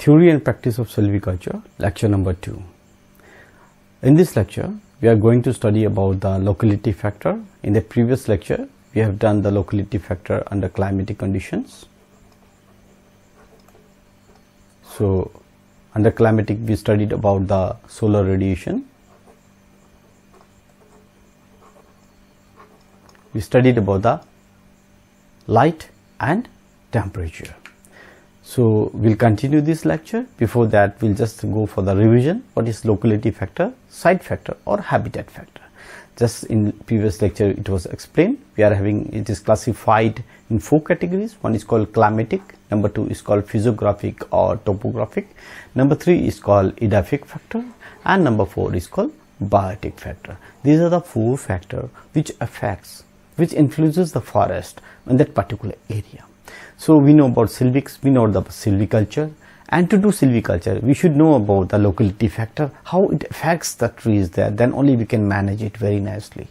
Theory and Practice of Silviculture, lecture number 2. In this lecture, we are going to study about the locality factor. In the previous lecture, we have done the locality factor under climatic conditions. So, under climatic, we studied about the solar radiation. We studied about the light and temperature. So we'll continue this lecture. Before that, we'll just go for the revision. What is locality factor, site factor or habitat factor? Just in previous lecture it was explained. It is classified in 4 categories. One is called climatic, number 2 is called physiographic or topographic, number 3 is called edaphic factor, and number 4 is called biotic factor. These are the 4 factors which influences the forest in that particular area. So we know about silviculture, and to do silviculture we should know about the locality factor, how it affects the trees there, then only we can manage it very nicely.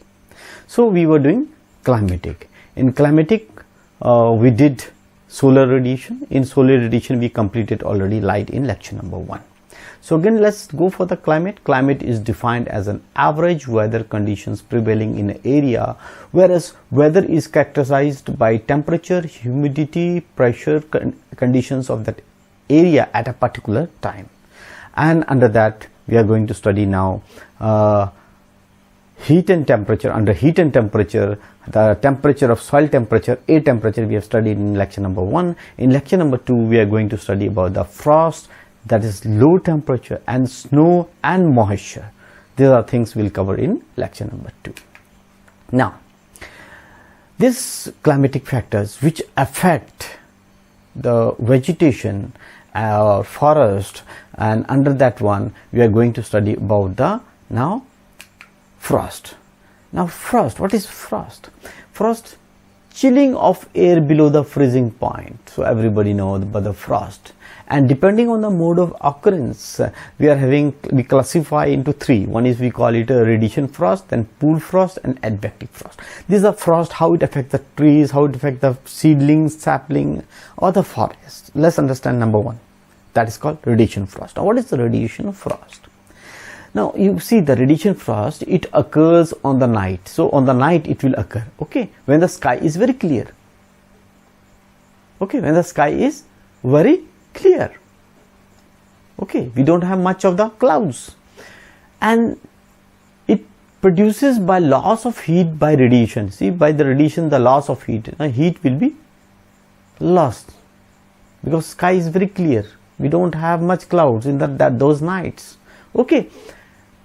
So we were doing climatic. In climatic we did solar radiation. In solar radiation we completed already light in lecture number 1. So again, let's go for the climate. Climate is defined as an average weather conditions prevailing in an area, whereas weather is characterized by temperature, humidity, pressure conditions of that area at a particular time. And under that we are going to study now heat and temperature. Under heat and temperature, the temperature of soil temperature, air temperature, we have studied in lecture number 1. In lecture number 2 we are going to study about the frost, that is low temperature, and snow and moisture. These are things we'll cover in lecture number 2. Now, these climatic factors which affect the vegetation or forest, and under that one we are going to study about the frost. Now frost, what is frost? Frost, chilling of air below the freezing point. So everybody knows about the frost. And depending on the mode of occurrence, we classify into 3. One is we call it a radiation frost, then pool frost and advective frost. These are frost, how it affects the trees, how it affects the seedlings, sapling or the forest. Let's understand number 1. That is called radiation frost. Now what is the radiation frost? Now you see the radiation frost, it occurs on the night. So on the night it will occur, okay, when the sky is very clear. Okay, when the sky is very clear. Okay, we don't have much of the clouds, and it produces by loss of heat by radiation. See, by the radiation, the loss of heat, heat will be lost because sky is very clear. We don't have much clouds in those nights. Okay,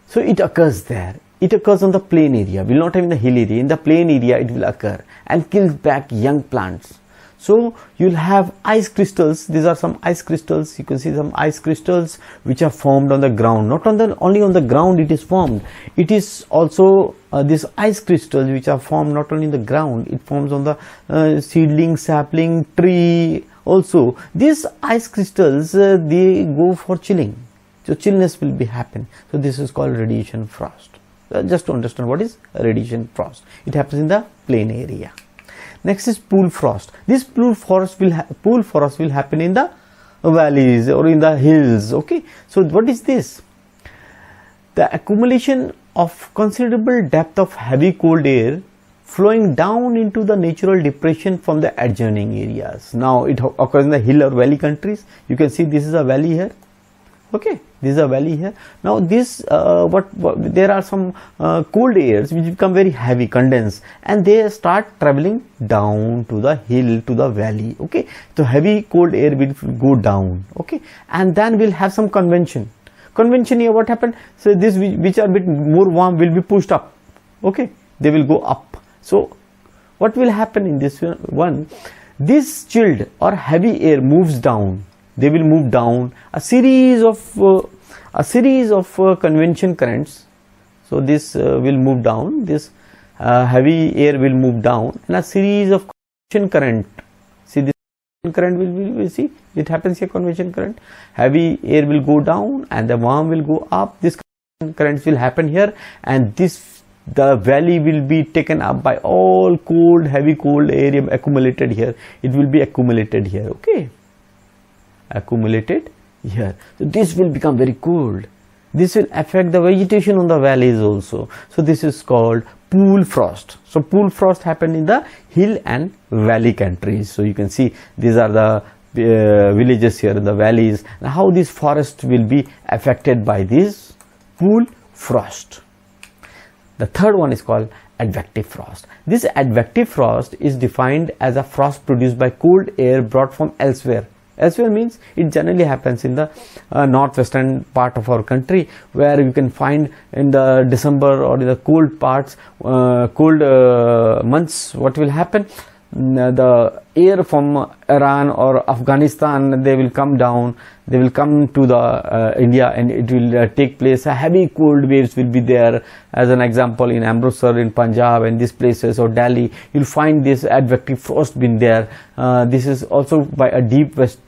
so it occurs there. It occurs on the plain area. We will not have in the hill area. In the plain area it will occur and kills back young plants. So you'll have ice crystals. These are some ice crystals. You can see some ice crystals which are formed on the ground. Not only on the ground it is formed. It is also these ice crystals which are formed not only in the ground. It forms on the seedling, sapling, tree also. These ice crystals they go for chilling. So chillness will be happen. So this is called radiation frost. Just to understand what is radiation frost. It happens in the plain area. Next is pool frost. This pool frost will happen in the valleys or in the hills. Okay. So what is this? The accumulation of considerable depth of heavy cold air flowing down into the natural depression from the adjoining areas. Now it occurs in the hill or valley countries. You can see this is a valley here. Okay, this is a valley here. Now this there are some cold airs which become very heavy, condense, and they start traveling down to the hill, to the valley. Okay, so heavy cold air will go down. Okay, and then we'll have some convention here. What happened? So this which are a bit more warm will be pushed up. Okay, they will go up. So what will happen in this one? This chilled or heavy air moves down. They will move down a series of convection currents. So this will move down. This heavy air will move down, and a series of convection current. See, this current will see it happens here. Convection current. Heavy air will go down, and the warm will go up. This currents will happen here, and the valley will be taken up by all heavy cold air accumulated here. It will be accumulated here. Okay. Accumulated here. So this will become very cold. This will affect the vegetation on the valleys also. So this is called pool frost. So pool frost happened in the hill and valley countries. So you can see these are the villages here in the valleys. Now how this forest will be affected by this pool frost. The third one is called advective frost. This advective frost is defined as a frost produced by cold air brought from elsewhere. Elsewhere means it generally happens in the northwestern part of our country, where you can find in the December or in the cold parts, cold months, what will happen? The air from Iran or Afghanistan, they will come down, they will come to the India, and it will take place. Heavy cold waves will be there. As an example, in Amritsar, in Punjab, and these places, or Delhi, you'll find this advective frost been there. This is also by a deep western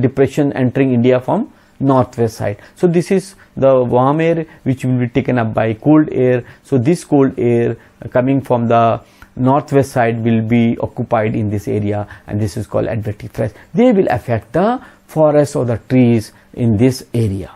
depression entering India from northwest side. So this is the warm air which will be taken up by cold air. So this cold air coming from the northwest side will be occupied in this area, and this is called advective frost. They will affect the forest or the trees in this area.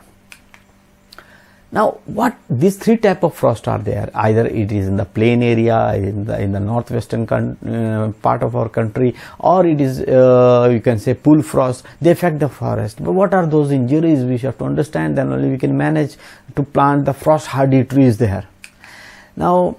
Now what these three type of frost are there? Either it is in the plain area, in the northwestern part of our country, or it is you can say pool frost. They affect the forest. But what are those injuries? We have to understand, then only we can manage to plant the frost hardy trees there. Now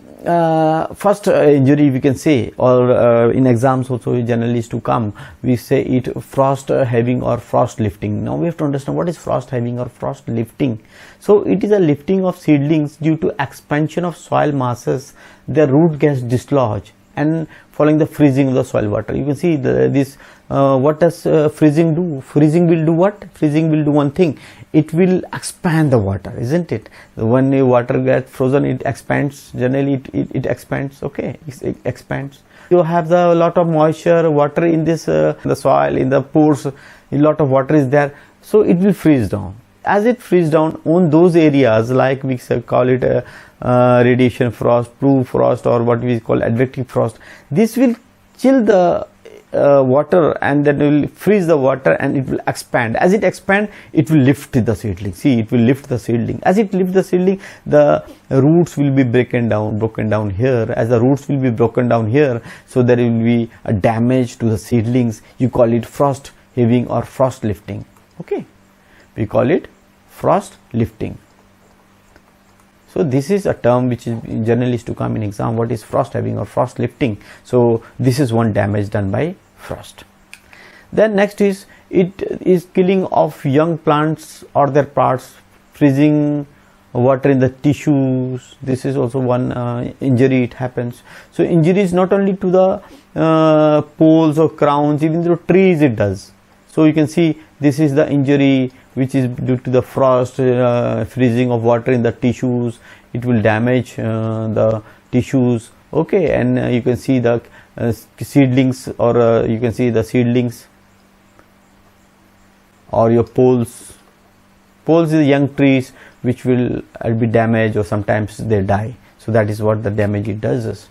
first injury we can say, or in exams also generally is to come, we say it frost having or frost lifting. Now we have to understand what is frost having or frost lifting. So it is a lifting of seedlings due to expansion of soil masses. Their root gets dislodged and following the freezing of the soil water. You can see what does freezing do? Freezing will do what? Freezing will do one thing. It will expand the water, isn't it? When the water gets frozen, it expands. Generally it expands. Okay, it expands. You have the lot of moisture, water in this the soil, in the pores, a lot of water is there, so it will freeze down. As it freezes down on those areas, like we call it radiation frost, pool frost, or what we call advective frost, this will chill the water, and then will freeze the water, and it will expand. As it expands, it will lift the seedling. See, it will lift the seedling. As it lifts the seedling, the roots will be broken down here. As the roots will be broken down here, so there will be a damage to the seedlings. You call it frost heaving or frost lifting. Okay, we call it frost lifting. So this is a term which is generally is to come in exam. What is frost having or frost lifting? So this is one damage done by frost. Then next is, it is killing of young plants or their parts, freezing water in the tissues. This is also one injury it happens. So injuries not only to the poles or crowns, even to trees it does. So you can see this is the injury which is due to the frost, freezing of water in the tissues. It will damage the tissues. Okay, and you can see the seedlings, or you can see the seedlings or your poles. Poles is young trees which will be damaged, or sometimes they die. So that is what the damage it does.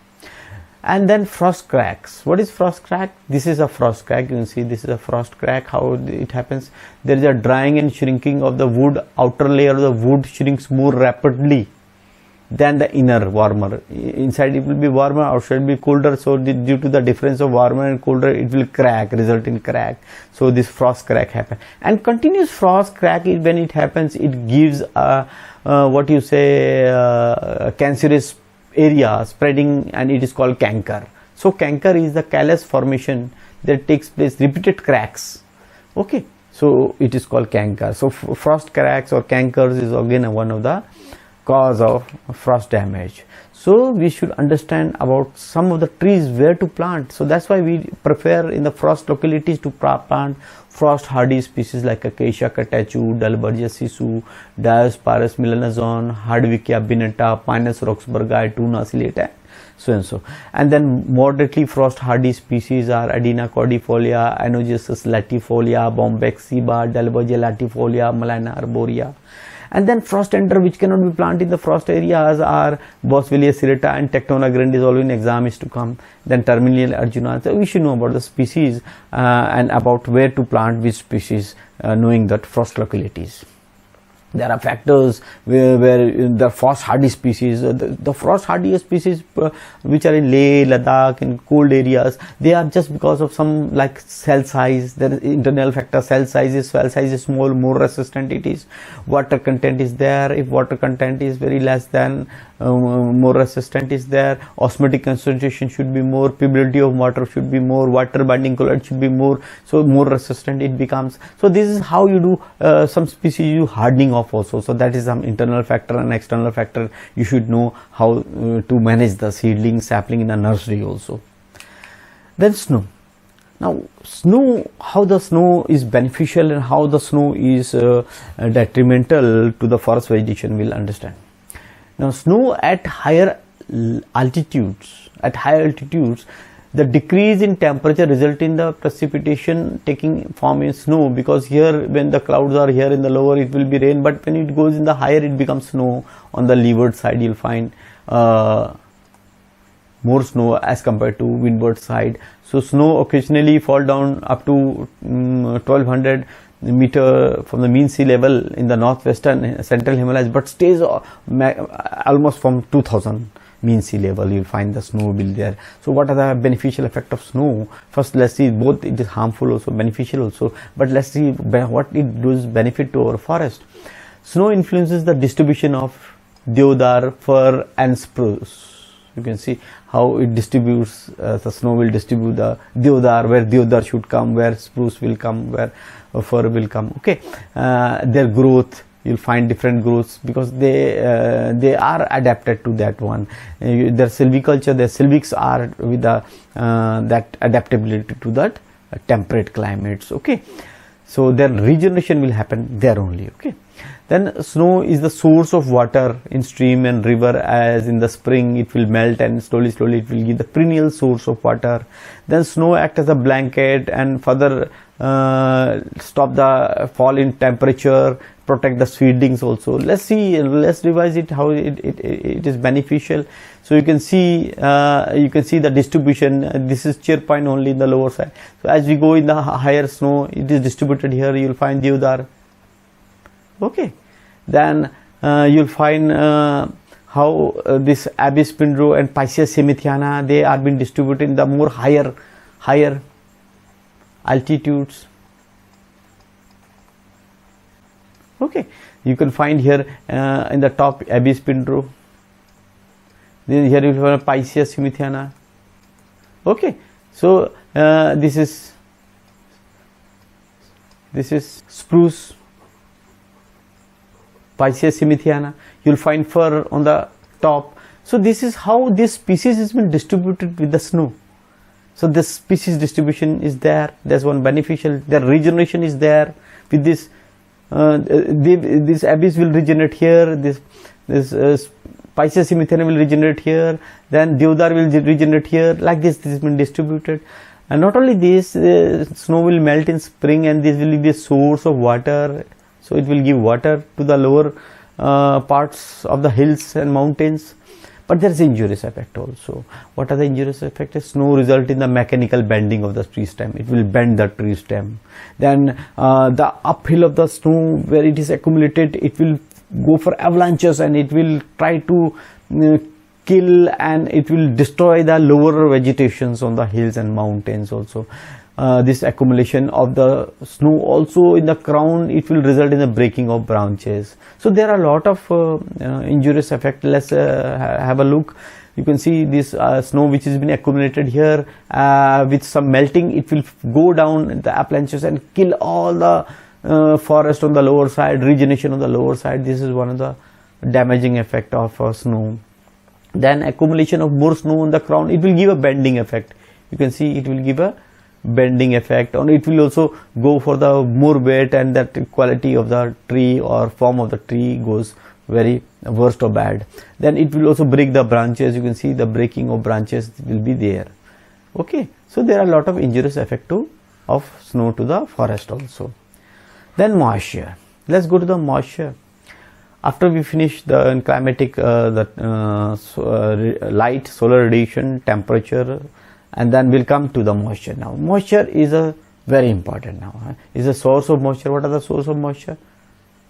And then frost cracks. What is frost crack? This is a frost crack. You can see this is a frost crack. How it happens? There is a drying and shrinking of the wood. Outer layer of the wood shrinks more rapidly than the inner, warmer. Inside it will be warmer, outside will be colder. So due to the difference of warmer and colder, it will crack, result in crack. So this frost crack happens. And continuous frost crack is when it happens, it gives a what you say cancerous area spreading, and it is called canker. So canker is the callus formation that takes place, repeated cracks. Okay, so it is called canker. So frost cracks or cankers is again one of the cause of frost damage. So we should understand about some of the trees where to plant. So that's why we prefer in the frost localities to plant frost hardy species like Acacia catechu, Dalbergia sisu, Diospyros melanazon, Hardwickia binata, Pinus roxburghi, Tuna acylate, so and so. And then moderately frost hardy species are Adena cordifolia, Anogenesis latifolia, Bombexiba, Dalbergia latifolia, Malina arborea. And then frost ender, which cannot be planted in the frost areas, are Boswellia serrata and Tectona grandis. Always in exam is to come. Then terminal Arjuna. So we should know about the species and about where to plant which species, knowing that frost localities. There are factors where the frost hardy species, the frost hardy species which are in Leh, Ladakh, in cold areas, they are just because of some like cell size. There is internal factor, cell size is small, more resistant it is. Water content is there. If water content is very less than, more resistant is there. Osmotic concentration should be more, permeability of water should be more, water binding colloid should be more, so more resistant it becomes. So this is how you do some species you hardening of also. So that is some internal factor and external factor. You should know how to manage the seedling, sapling in a nursery also. Then snow. Now snow, how the snow is beneficial and how the snow is detrimental to the forest vegetation, we'll understand. Now snow at higher altitudes, the decrease in temperature result in the precipitation taking form in snow, because here when the clouds are here in the lower it will be rain, but when it goes in the higher it becomes snow. On the leeward side you'll find more snow as compared to windward side. So snow occasionally fall down up to 1200 meter from the mean sea level in the northwestern central Himalayas, but stays almost from 2000 mean sea level. You'll find the snow will there. So what are the beneficial effect of snow? First let's see, both it is harmful also, beneficial also, but let's see what it does benefit to our forest. Snow influences the distribution of deodar, fir and spruce. You can see how it distributes, the snow will distribute the deodar, where deodar should come, where spruce will come, where fir will come. Okay, their growth, you'll find different growths because they are adapted to that one. Their silviculture, their silvics are with the that adaptability to that temperate climates. Okay, so their regeneration will happen there only. Okay. Then snow is the source of water in stream and river, as in the spring it will melt and slowly it will give the perennial source of water. Then snow acts as a blanket and further stop the fall in temperature, protect the seedlings also. Let's revise it how it is beneficial. So you can see the distribution. This is cheer point only in the lower side. So as we go in the higher snow, it is distributed here. You'll find deodar. Okay, then you'll find how this Abies spindro and Pisces semithiana, they are being distributed in the more higher altitudes. Okay, you can find here in the top Abies spindro. Then here you will find Pisces semithiana. Okay, so this is spruce, Pisces semithiana. You'll find fir on the top. So this is how this species has been distributed with the snow. So this species distribution is there. There's one beneficial. Their regeneration is there. With this, this Abies will regenerate here. This Pisces semithiana will regenerate here. Then deodar will regenerate here. Like this has been distributed. And not only this, snow will melt in spring, and this will be a source of water. So it will give water to the lower parts of the hills and mountains. But there is injurious effect also. What are the injurious effects? Snow result in the mechanical bending of the tree stem. It will bend the tree stem. Then the uphill of the snow, where it is accumulated, it will go for avalanches and it will try to kill and it will destroy the lower vegetations on the hills and mountains also. This accumulation of the snow also in the crown, it will result in the breaking of branches. So there are a lot of injurious effect. Let's have a look. You can see this snow which has been accumulated here, with some melting, it will go down the avalanches and kill all the forest on the lower side, regeneration on the lower side. This is one of the damaging effect of snow. Then accumulation of more snow on the crown, it will give a bending effect. You can see it will give a bending effect, and it will also go for the more weight, and that quality of the tree or form of the tree goes very worst or bad. Then it will also break the branches. You can see the breaking of branches will be there. Okay, so there are a lot of injurious effect of snow to the forest also. Then moisture. Let's go to the moisture. After we finish the climatic, light, solar radiation, temperature, and then we'll come to the moisture. Now moisture is a very important now. Is a source of moisture. What are the source of moisture?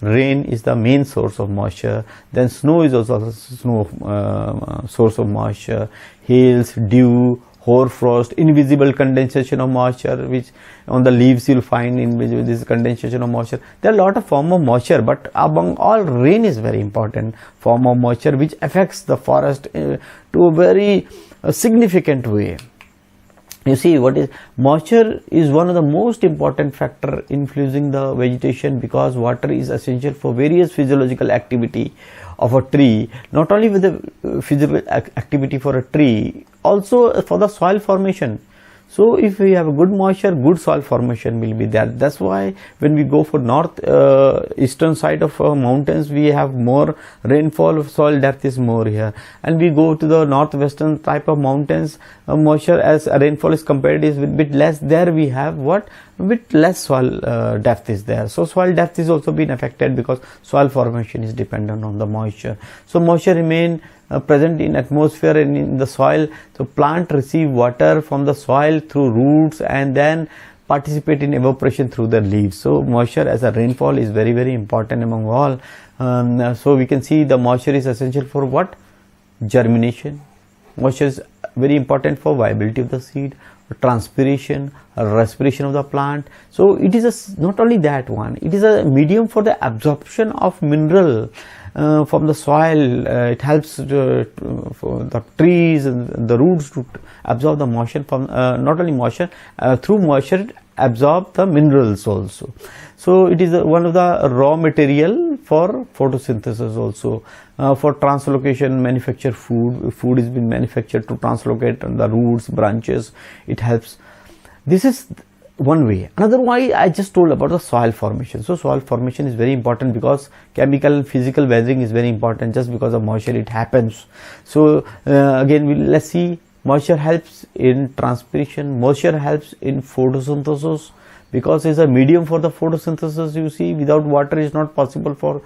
Rain is the main source of moisture. Then snow is also a source of moisture. Hails, dew, hoarfrost, invisible condensation of moisture, which on the leaves you'll find invisible this condensation of moisture. There are a lot of form of moisture, but among all, rain is very important form of moisture, which affects the forest to a very significant way. You see, what is moisture is one of the most important factor influencing the vegetation, because water is essential for various physiological activity of a tree, not only with the physical activity for a tree, also for the soil formation. So if we have a good moisture, good soil formation will be there. That's why when we go for north eastern side of mountains, we have more rainfall, soil depth is more here, and we go to the northwestern type of mountains, moisture as rainfall is compared is with bit less. There we have what bit less soil depth is there. So soil depth is also been affected because soil formation is dependent on the moisture. So moisture remain present in atmosphere and in the soil. So plant receive water from the soil through roots and then participate in evaporation through the leaves. So moisture as a rainfall is very, very important among all. So we can see the moisture is essential for what? Germination. Moisture is very important for viability of the seed, transpiration, respiration of the plant. So it is not only that one, it is a medium for the absorption of mineral from the soil. It helps for the trees and the roots to absorb the moisture from not only moisture, through moisture absorb the minerals also. So it is one of the raw material for photosynthesis also. For translocation, manufacture food. Food is being manufactured to translocate the roots, branches. It helps. This is one way. Another way I just told about the soil formation. So soil formation is very important because chemical and physical weathering is very important. Just because of moisture it happens. So again let's see. Moisture helps in transpiration. Moisture helps in photosynthesis because it's a medium for the photosynthesis. You see, without water is not possible for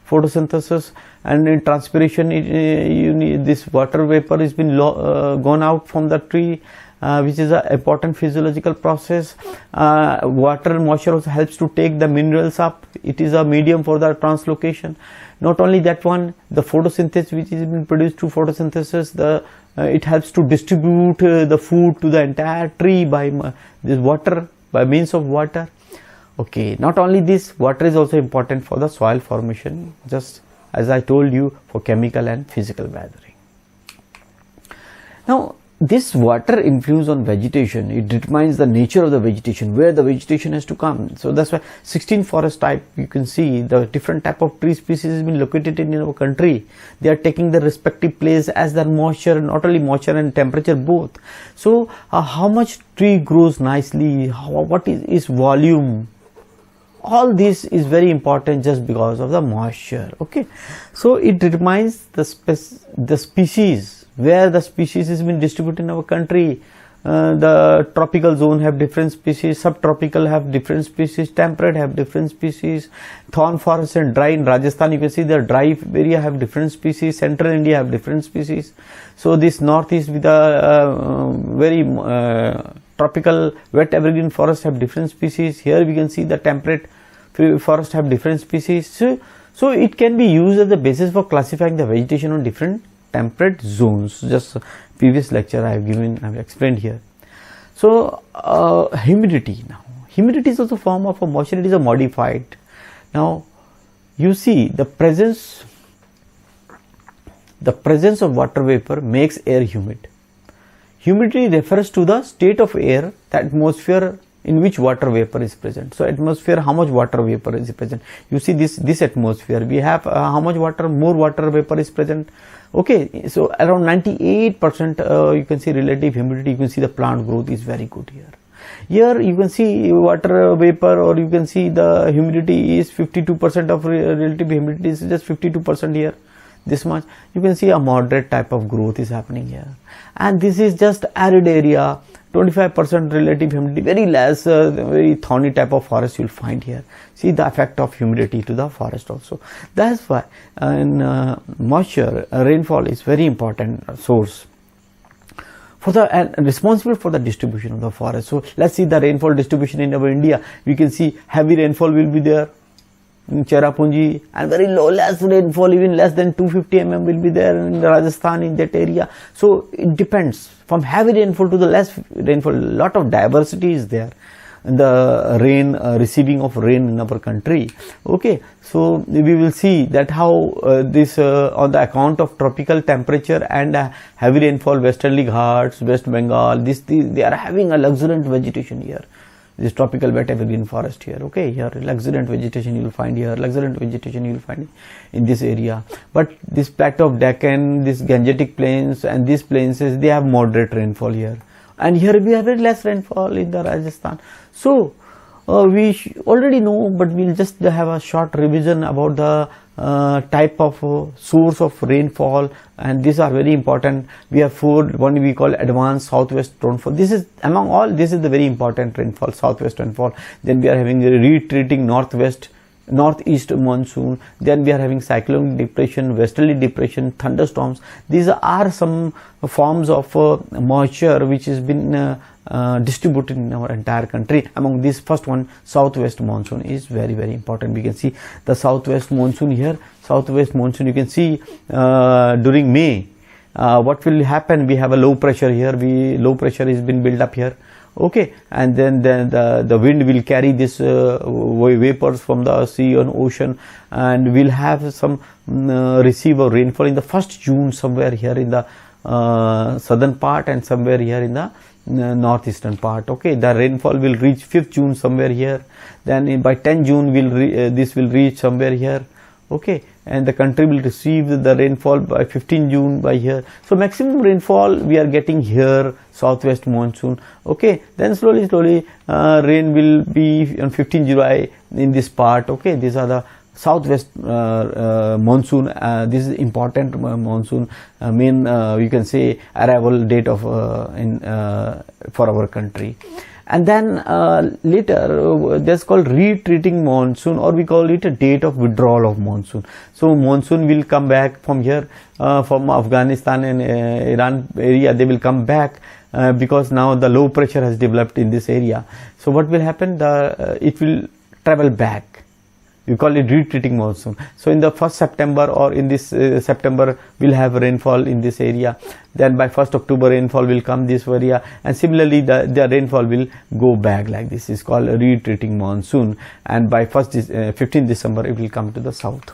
photosynthesis. And in transpiration, you need this water vapor has been gone out from the tree, which is an important physiological process. Water and moisture also helps to take the minerals up. It is a medium for the translocation. Not only that one, the photosynthesis which is being produced through photosynthesis, it helps to distribute the food to the entire tree by this water, by means of water. Okay, not only this, water is also important for the soil formation, just as I told you, for chemical and physical weathering. Now, this water influence on vegetation, it determines the nature of the vegetation, where the vegetation has to come. So that's why 16 forest type, you can see the different type of tree species has been located in our country. They are taking the respective place as their moisture, not only moisture and temperature both. So how much tree grows nicely, what is its volume, all this is very important just because of the moisture. Okay, so it determines the species, where the species has been distributed in our country. The tropical zone have different species, subtropical have different species, temperate have different species, thorn forest and dry in Rajasthan, you can see the dry area have different species, central India have different species. So this northeast with a very tropical wet evergreen forest have different species. Here we can see the temperate forest have different species. So it can be used as the basis for classifying the vegetation on different temperate zones. Just previous lecture I have explained here. So humidity, now humidity is also a form of a moisture. It is a modified. Now you see the presence of water vapor makes air humid. Humidity refers to the state of air, the atmosphere in which water vapor is present. So atmosphere, how much water vapor is present. You see this atmosphere, we have how much water, more water vapor is present. Okay, so around 98% you can see relative humidity. You can see the plant growth is very good here. Here you can see water vapor, or you can see the humidity is 52% of relative humidity is just 52% here. This much you can see a moderate type of growth is happening here, and this is just arid area. 25% relative humidity, very less, very thorny type of forest you will find here. See the effect of humidity to the forest also. That's why moisture, rainfall is very important source for the and responsible for the distribution of the forest. So let's see the rainfall distribution in our India. We can see heavy rainfall will be there in Cherrapunji, and very low, less rainfall, even less than 250 mm will be there in Rajasthan, in that area. So it depends from heavy rainfall to the less rainfall. A lot of diversity is there in the rain, receiving of rain in our country. Okay, so we will see that how this on the account of tropical temperature and heavy rainfall, Westerly Ghats, West Bengal, they are having a luxuriant vegetation here. This tropical wet evergreen forest here. Okay, here luxuriant vegetation you will find here, luxuriant vegetation you will find in this area. But this plateau of Deccan, this Gangetic plains and these plains, they have moderate rainfall here, and here we have very less rainfall in the Rajasthan. So we already know, but we'll just have a short revision about the type of source of rainfall, and these are very important. We have four. One we call advanced southwest rainfall. This is among all, this is the very important rainfall, southwest rainfall. Then we are having a retreating northeast monsoon. Then we are having cyclonic depression, westerly depression, thunderstorms. These are some forms of moisture which has been distributed in our entire country. Among this, first one, southwest monsoon, is very, very important. We can see the southwest monsoon here. Southwest monsoon, you can see during May what will happen. We have a low pressure here. Low pressure has been built up here. Okay, and then the wind will carry this vapors from the sea and ocean, and we'll have some receive of rainfall in the 1st June somewhere here in the southern part, and somewhere here in the northeastern part. Okay, the rainfall will reach 5th June somewhere here. Then by 10 June this will reach somewhere here. Okay, and the country will receive the rainfall by 15 June by here. So maximum rainfall we are getting here, southwest monsoon. Okay, then slowly rain will be on 15 July in this part. Okay, these are the southwest monsoon. This is important monsoon, main you can say arrival date of for our country. And then later that's called retreating monsoon, or we call it a date of withdrawal of monsoon. So monsoon will come back from here, from Afghanistan and Iran area. They will come back because now the low pressure has developed in this area. So what will happen? It will travel back. We call it retreating monsoon. So in the 1st September or in this September, we'll have rainfall in this area. Then by 1st October, rainfall will come this area, and similarly the rainfall will go back like this. Is called a retreating monsoon, and by 15th December it will come to the south.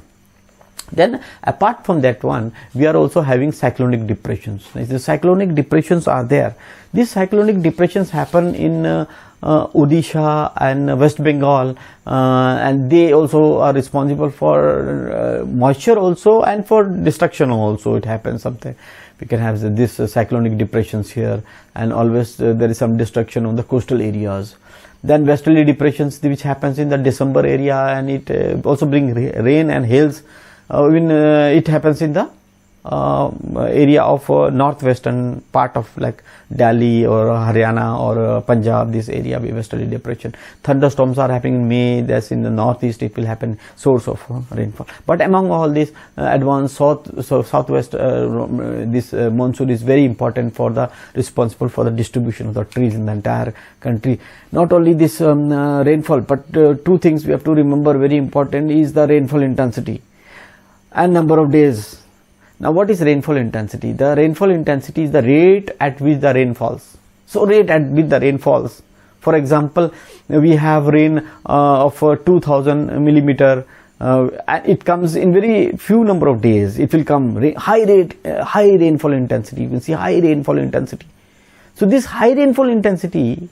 Then apart from that one, we are also having cyclonic depressions. The cyclonic depressions are there. These cyclonic depressions happen in Odisha and West Bengal, and they also are responsible for moisture also and for destruction also. It happens something. We can have this cyclonic depressions here, and always there is some destruction on the coastal areas. Then westerly depressions, which happens in the December area, and it also brings rain and hails. When it happens in the area of northwestern part of like Delhi or Haryana or Punjab, this area be westerly depression. Thunderstorms are happening in May. That's in the northeast. It will happen source of rainfall. But among all these advanced southwest, this monsoon is very important for the responsible for the distribution of the trees in the entire country. Not only this rainfall, but two things we have to remember very important is the rainfall intensity and number of days. Now what is rainfall intensity? The rainfall intensity is the rate at which the rain falls. So rate at which the rain falls. For example, we have rain of 2000 millimeter. It comes in very few number of days. It will come high rainfall intensity. You can see high rainfall intensity. So this high rainfall intensity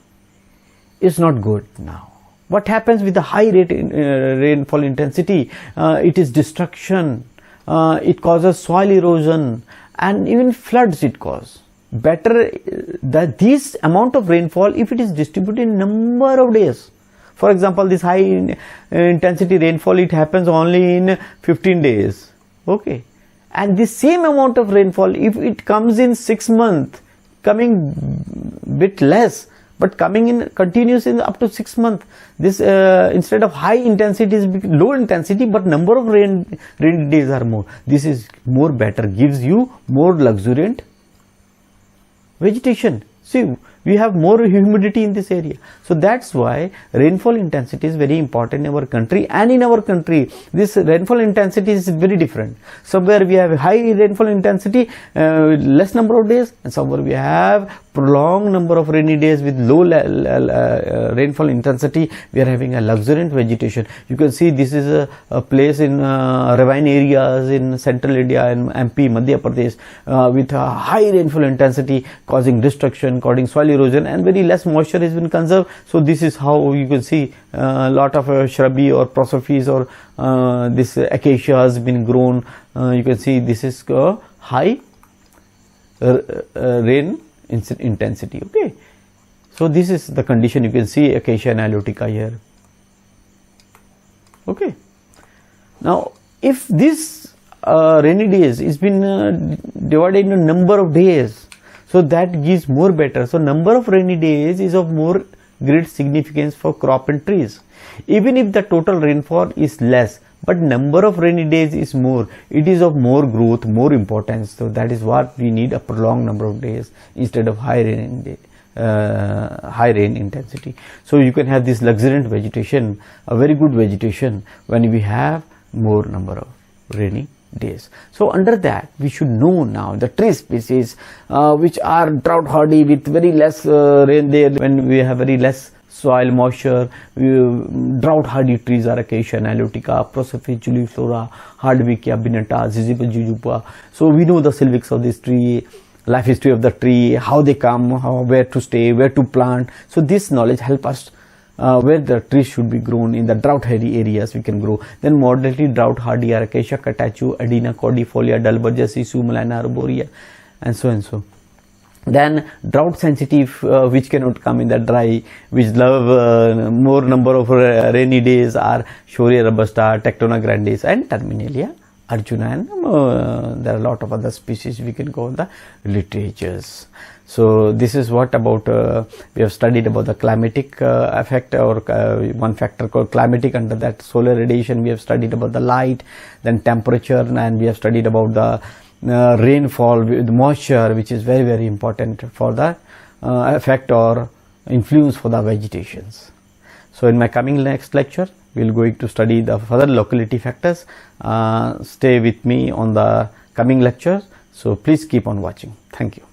is not good now. What happens with the high rainfall intensity? It is destruction. It causes soil erosion and even floods it causes. Better that this amount of rainfall if it is distributed in number of days. For example, this high intensity rainfall, it happens only in 15 days. Okay. And the same amount of rainfall if it comes in 6 months, coming bit less, but coming in continuous in up to 6 months. This instead of high intensity is low intensity, but number of rainy days are more. This is more better, gives you more luxuriant vegetation. See, we have more humidity in this area, so that's why rainfall intensity is very important in our country. And in our country, this rainfall intensity is very different. Somewhere we have high rainfall intensity, less number of days, and somewhere we have prolonged number of rainy days with low rainfall intensity. We are having a luxuriant vegetation. You can see this is a place in ravine areas in central India and MP, Madhya Pradesh, with a high rainfall intensity causing destruction, causing soil erosion, and very less moisture has been conserved. So this is how you can see a lot of shrubby or prosopis or this acacia has been grown. You can see this is high rain intensity. Okay, so this is the condition. You can see acacia nilotica here. Okay, now if this rainy days is been divided into number of days, so that gives more better. So number of rainy days is of more great significance for crop and trees. Even if the total rainfall is less, but number of rainy days is more, it is of more growth, more importance. So that is what we need, a prolonged number of days instead of high rain intensity. So you can have this luxuriant vegetation, a very good vegetation, when we have more number of rainy days. So under that we should know now the tree species which are drought hardy with very less rain there. When we have very less soil moisture, drought hardy trees are acacia nilotica, prosopis juliflora, hardwickia binata, ziziphus jujupa. So we know the silvics of this tree, life history of the tree, how they come, where to stay, where to plant. So this knowledge help us where the trees should be grown. In the drought hardy areas we can grow. Then moderately drought hardy are acacia, catachu, adena, cordifolia, dulbergia, sumalana, arborea, and so and so. Then drought sensitive, which cannot come in the dry, which love more number of rainy days, are Shorea robusta, Tectona grandis, and Terminalia arjuna, and there are a lot of other species we can go in the literatures. So this is what about we have studied about the climatic effect, or one factor called climatic. Under that, solar radiation, we have studied about the light, then temperature, and we have studied about the rainfall with moisture, which is very, very important for the effect or influence for the vegetations. So in my coming next lecture, we will going to study the further locality factors. Stay with me on the coming lectures. So please keep on watching. Thank you.